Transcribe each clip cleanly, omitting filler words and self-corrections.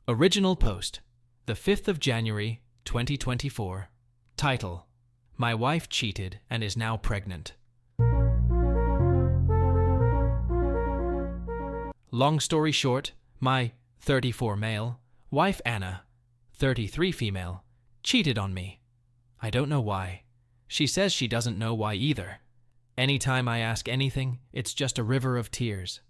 Original post, the 5th of January, 2024. Title: My wife cheated and is now pregnant. Long story short, my 34 male wife Anna, 33 female, cheated on me. I don't know why. She says she doesn't know why either. Anytime I ask anything, it's just a river of tears.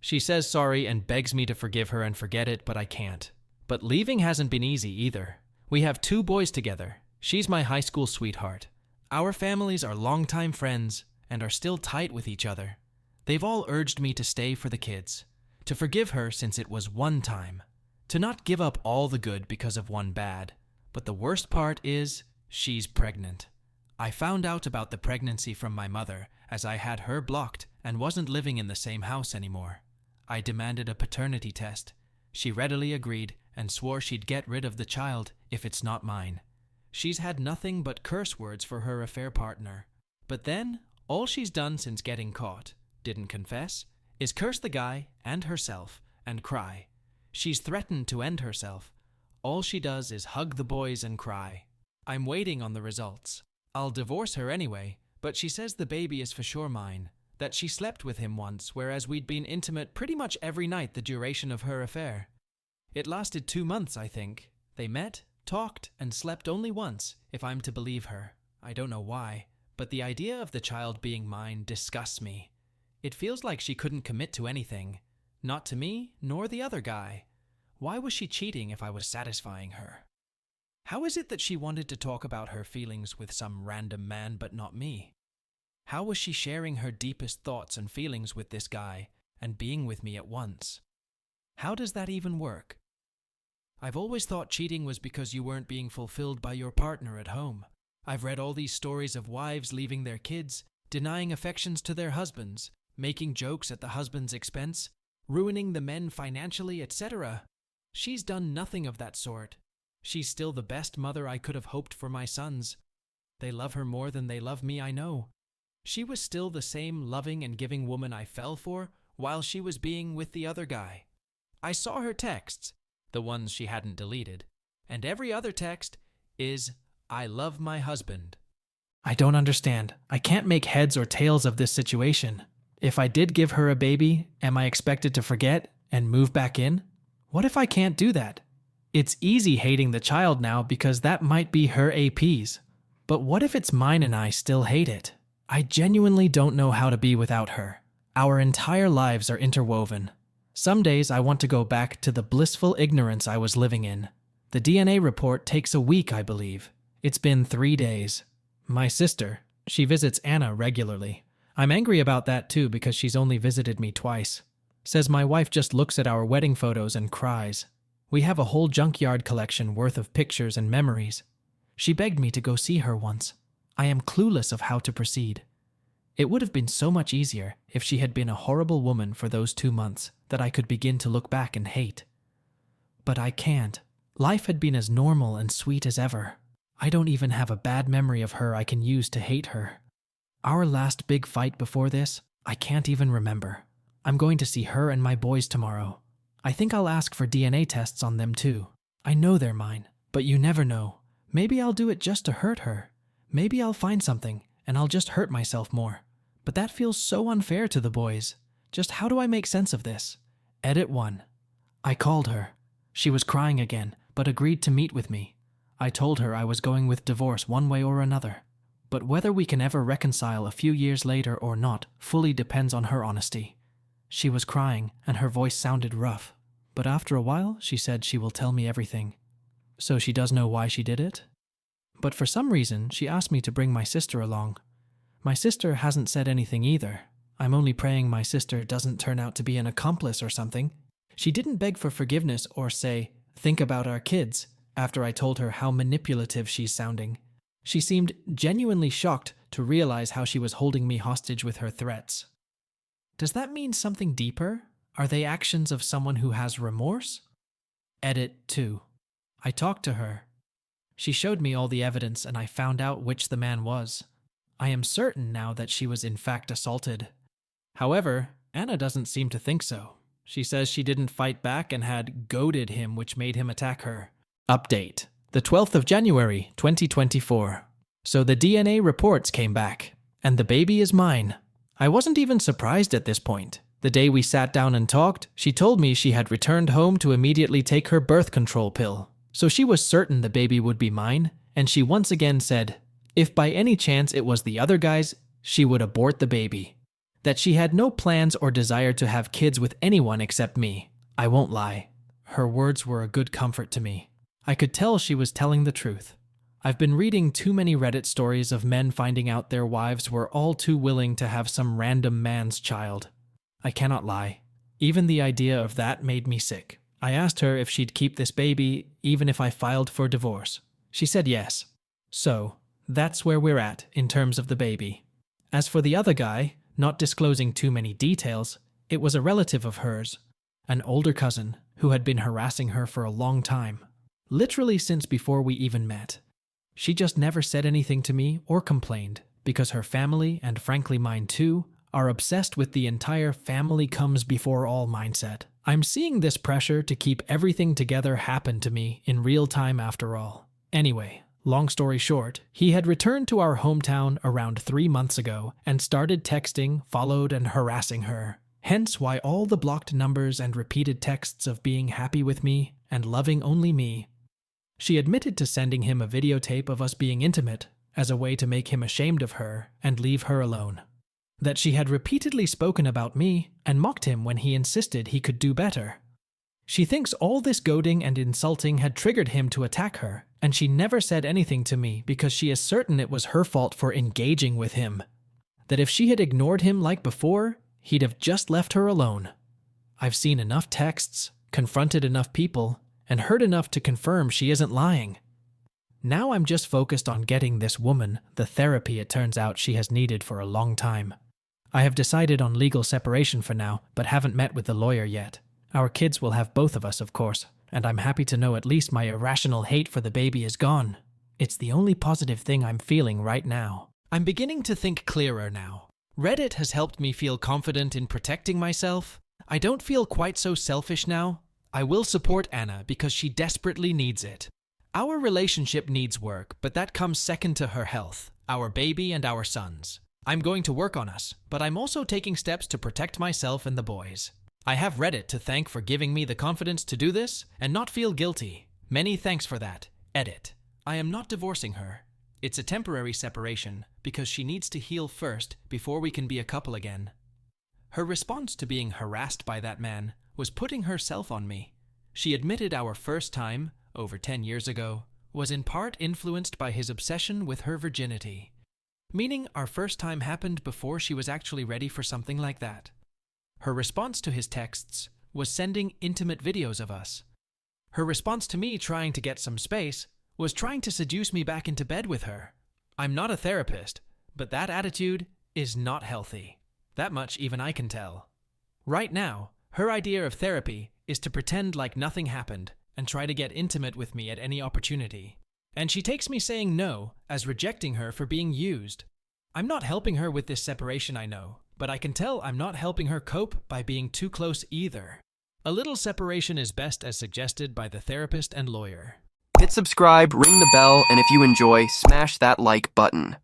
She says sorry and begs me to forgive her and forget it, but I can't. But leaving hasn't been easy either. We have 2 boys together. She's my high school sweetheart. Our families are longtime friends and are still tight with each other. They've all urged me to stay for the kids, to forgive her since it was one time, to not give up all the good because of one bad. But the worst part is, she's pregnant. I found out about the pregnancy from my mother, as I had her blocked and wasn't living in the same house anymore. I demanded a paternity test. She readily agreed and swore she'd get rid of the child if it's not mine. She's had nothing but curse words for her affair partner. But then, all she's done since getting caught, didn't confess, is curse the guy and herself and cry. She's threatened to end herself. All she does is hug the boys and cry. I'm waiting on the results. I'll divorce her anyway, but she says the baby is for sure mine, that she slept with him once, whereas we'd been intimate pretty much every night the duration of her affair. It lasted 2 months, I think. They met, talked, and slept only once, if I'm to believe her. I don't know why, but the idea of the child being mine disgusts me. It feels like she couldn't commit to anything, not to me, nor the other guy. Why was she cheating if I was satisfying her? How is it that she wanted to talk about her feelings with some random man but not me? How was she sharing her deepest thoughts and feelings with this guy and being with me at once? How does that even work? I've always thought cheating was because you weren't being fulfilled by your partner at home. I've read all these stories of wives leaving their kids, denying affections to their husbands, making jokes at the husband's expense, ruining the men financially, etc. She's done nothing of that sort. She's still the best mother I could have hoped for my sons. They love her more than they love me, I know. She was still the same loving and giving woman I fell for while she was being with the other guy. I saw her texts, the ones she hadn't deleted, and every other text is, "I love my husband." I don't understand. I can't make heads or tails of this situation. If I did give her a baby, am I expected to forget and move back in? What if I can't do that? It's easy hating the child now because that might be her APs. But what if it's mine and I still hate it? I genuinely don't know how to be without her. Our entire lives are interwoven. Some days I want to go back to the blissful ignorance I was living in. The DNA report takes a week, I believe. It's been 3 days. My sister, she visits Anna regularly. I'm angry about that too because she's only visited me twice. Says my wife just looks at our wedding photos and cries. We have a whole junkyard collection worth of pictures and memories. She begged me to go see her once. I am clueless of how to proceed. It would have been so much easier if she had been a horrible woman for those 2 months that I could begin to look back and hate. But I can't. Life had been as normal and sweet as ever. I don't even have a bad memory of her I can use to hate her. Our last big fight before this, I can't even remember. I'm going to see her and my boys tomorrow. I think I'll ask for DNA tests on them too. I know they're mine, but you never know. Maybe I'll do it just to hurt her. Maybe I'll find something and I'll just hurt myself more. But that feels so unfair to the boys. Just how do I make sense of this? Edit 1. I called her. She was crying again, but agreed to meet with me. I told her I was going with divorce one way or another. But whether we can ever reconcile a few years later or not fully depends on her honesty. She was crying, and her voice sounded rough. But after a while, she said she will tell me everything. So she does know why she did it? But for some reason, she asked me to bring my sister along. My sister hasn't said anything either. I'm only praying my sister doesn't turn out to be an accomplice or something. She didn't beg for forgiveness or say, "Think about our kids," after I told her how manipulative she's sounding. She seemed genuinely shocked to realize how she was holding me hostage with her threats. Does that mean something deeper? Are they actions of someone who has remorse? Edit 2. I talked to her. She showed me all the evidence and I found out which the man was. I am certain now that she was in fact assaulted. However, Anna doesn't seem to think so. She says she didn't fight back and had goaded him, which made him attack her. Update: the 12th of January, 2024. So the DNA reports came back, and the baby is mine. I wasn't even surprised at this point. The day we sat down and talked, she told me she had returned home to immediately take her birth control pill. So she was certain the baby would be mine, and she once again said, if by any chance it was the other guy's, she would abort the baby. That she had no plans or desire to have kids with anyone except me. I won't lie. Her words were a good comfort to me. I could tell she was telling the truth. I've been reading too many Reddit stories of men finding out their wives were all too willing to have some random man's child. I cannot lie. Even the idea of that made me sick. I asked her if she'd keep this baby even if I filed for divorce. She said yes. So, that's where we're at in terms of the baby. As for the other guy, not disclosing too many details, it was a relative of hers, an older cousin who had been harassing her for a long time, literally since before we even met. She just never said anything to me or complained because her family, and frankly mine too, are obsessed with the entire family comes before all mindset. I'm seeing this pressure to keep everything together happen to me in real time after all. Anyway, long story short, he had returned to our hometown around 3 months ago and started texting, followed, and harassing her. Hence why all the blocked numbers and repeated texts of being happy with me and loving only me. She admitted to sending him a videotape of us being intimate as a way to make him ashamed of her and leave her alone. That she had repeatedly spoken about me and mocked him when he insisted he could do better. She thinks all this goading and insulting had triggered him to attack her, and she never said anything to me because she is certain it was her fault for engaging with him. That if she had ignored him like before, he'd have just left her alone. I've seen enough texts, confronted enough people, and heard enough to confirm she isn't lying. Now I'm just focused on getting this woman the therapy it turns out she has needed for a long time. I have decided on legal separation for now, but haven't met with the lawyer yet. Our kids will have both of us, of course, and I'm happy to know at least my irrational hate for the baby is gone. It's the only positive thing I'm feeling right now. I'm beginning to think clearer now. Reddit has helped me feel confident in protecting myself. I don't feel quite so selfish now. I will support Anna because she desperately needs it. Our relationship needs work, but that comes second to her health, our baby and our sons. I'm going to work on us, but I'm also taking steps to protect myself and the boys. I have Reddit to thank for giving me the confidence to do this and not feel guilty. Many thanks for that. Edit. I am not divorcing her. It's a temporary separation because she needs to heal first before we can be a couple again. Her response to being harassed by that man was putting herself on me. She admitted our first time, over 10 years ago, was in part influenced by his obsession with her virginity. Meaning our first time happened before she was actually ready for something like that. Her response to his texts was sending intimate videos of us. Her response to me trying to get some space was trying to seduce me back into bed with her. I'm not a therapist, but that attitude is not healthy. That much even I can tell. Right now, her idea of therapy is to pretend like nothing happened and try to get intimate with me at any opportunity. And she takes me saying no as rejecting her for being used. I'm not helping her with this separation, I know, but I can tell I'm not helping her cope by being too close either. A little separation is best as suggested by the therapist and lawyer. Hit subscribe, ring the bell, and if you enjoy, smash that like button.